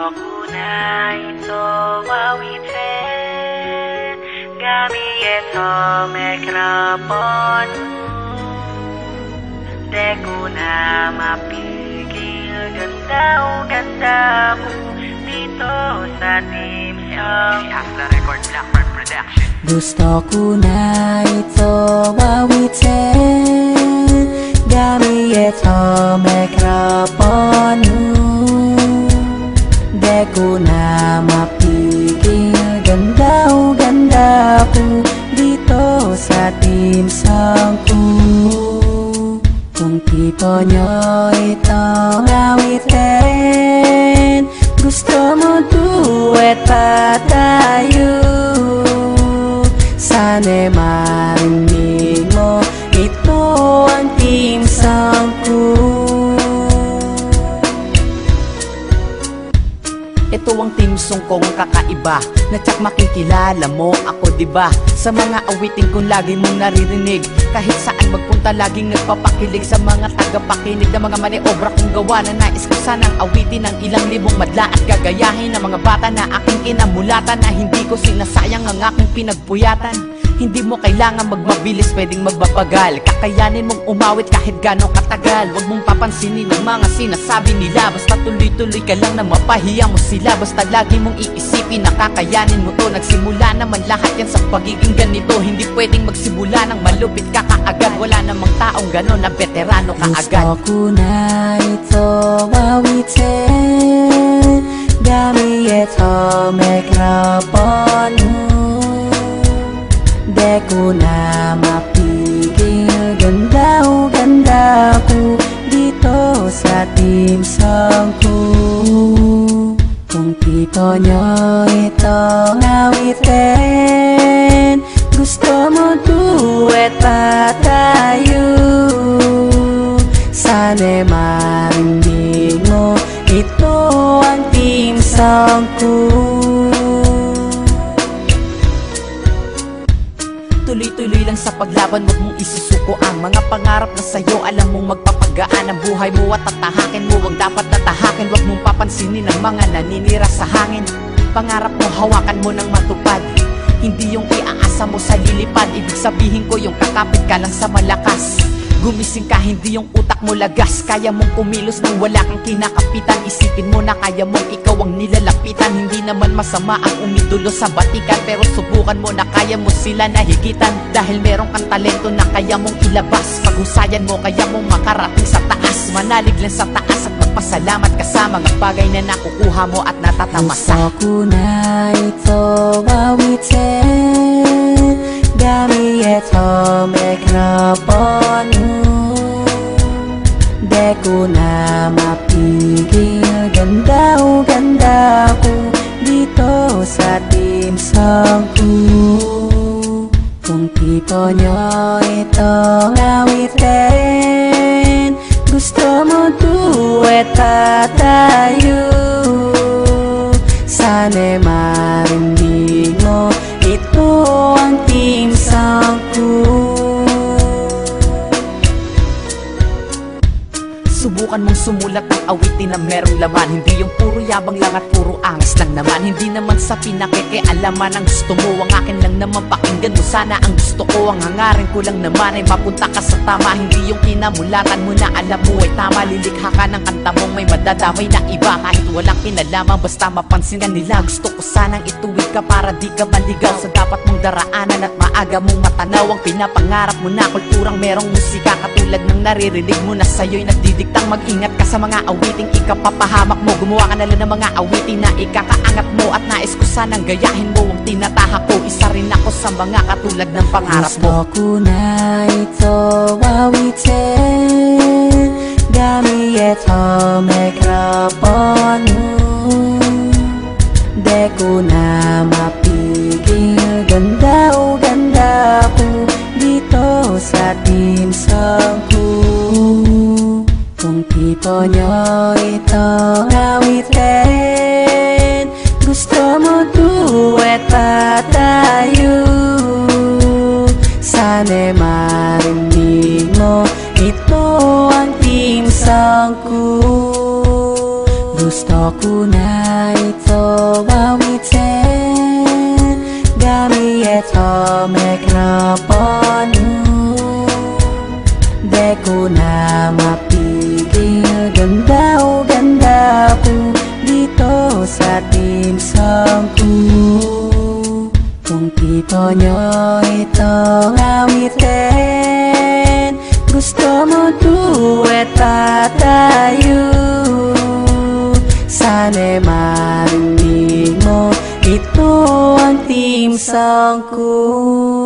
ko na ito awitin gamit ito mikrofon. Di ko na mapigil, ganda ko dito sa Team Song. Hasla Record, Blackbird Production. Gusto ko na ito awitin gamit ito mikrofon. Di ko na mapigil, ganda ko dito sa Team Song ko. Kung tipo nyo ito awitin, gusto mo duet pa tayo. Sana'y marinig mo, ito ang Team Song ko. Ito ang Team Song kong kakaiba, na tsak makikilala mo ako diba? Sa mga awitin kong lagi mong naririnig, kahit saan magpunta laging nagpapakilig. Sa mga tagapakinig na mga maniobra kong gawa, na nais ko sanang awitin ng ilang libong madla at gagayahin ng mga bata na aking kinamulatan, na hindi ko sinasayang ang aking pinagpuyatan. Hindi mo kailangan magmabilis, pwedeng magbabagal. Kakayanin mong umawit kahit gano'ng katagal. Huwag mong papansinin ang mga sinasabi nila, basta tuloy-tuloy ka lang na mapahiya mo sila. Basta lagi mong iisipin na kakayanin mo to. Nagsimula naman lahat yan sa pagiging ganito. Hindi pwedeng magsimula ng malupit ka kaagad. Wala namang taong gano'n na veterano kaagad. Gusto ko na ito awitin gamit ito mikrofon. Di ko na mapigil, ganda ko dito sa Team Song ko. Kung tipo nyo ito awitin, gusto mo duet pa tayo. Sana'y marinig mo, ito ang Team Song ko. Tuloy-tuloy lang sa paglaban, huwag mong isusuko ang mga pangarap na sa'yo. Alam mong magpapagaan ang buhay mo at tatahakin mo. Huwag dapat tatahakin, huwag mong papansinin ang mga naninira sa hangin. Pangarap mo, hawakan mo ng matupad, hindi yung iaasa mo sa lilipad. Ibig sabihin ko yung kakapit ka lang sa malakas. Gumising ka, hindi yung utak mo lagas. Kaya mong kumilos nang wala kang kinakapitan. Isipin mo na kaya mong ikaw ang nilalapitan. Hindi naman masama ang umidulo sa batikan, pero subukan mo na kaya mo sila nahigitan. Dahil meron kang talento na kaya mong ilabas. Paghusayan mo, kaya mong makarating sa taas. Manalig lang sa taas at magpasalamat ka sa mga bagay na nakukuha mo at natatamasa. Gusto ko na ito awitin gamit ito mikrofon. Di ko na mapigil, ganda ko dito sa Team Song ko. Kung tipo nyo ito awitin, gusto mo duet pa tayo. Sana'y marinig mo, ito ang Team Song ko. Subukan mong sumulat ng awitin na merong laman, hindi yung puro yabang lang at puro angas lang naman. Hindi naman sa pinakikialaman ang gusto mo, ang akin lang naman pakinggan mo sana ang gusto ko. Ang hangarin ko lang naman ay mapunta ka sa tama, hindi yung kinamulatan mo na alam mo ay tama. Lilikha ka ng kanta mong may madadamay na iba, kahit walang kinalaman basta mapansin ka nila. Gusto ko sanang ituwid ka para di ka maligaw sa dapat mong daraanan at maaga mong matanaw ang pinapangarap mo na kulturang merong musika. Katulad ng naririnig mo na sa'yo'y nagdidikta. Mag-ingat ka sa mga awiting ikapapahamak mo. Gumawa ka na lang ng mga awiting na ikakaangat mo, at nais ko sanang gayahin mo ang tinatahak ko. Isa rin ako sa mga katulad ng pangarap mo. Gusto ko na ito awitin gamit ito mikrofon. Di ko na mapigil, ganda ko dito sa Team Song ko. Kung tipo nyo ito awitin, gusto mo duet pa tayo. Sana'y marinig mo, ito ang Team Song ko. Gusto ko na ito awitin gamit ito mikropono. Di ko na mapigil, ganda o ganda ko dito sa team song ko. Kung tito nyo ito awitin, gusto mo duet pa tayo. Sana'y marinig mo, ito ang team song ko.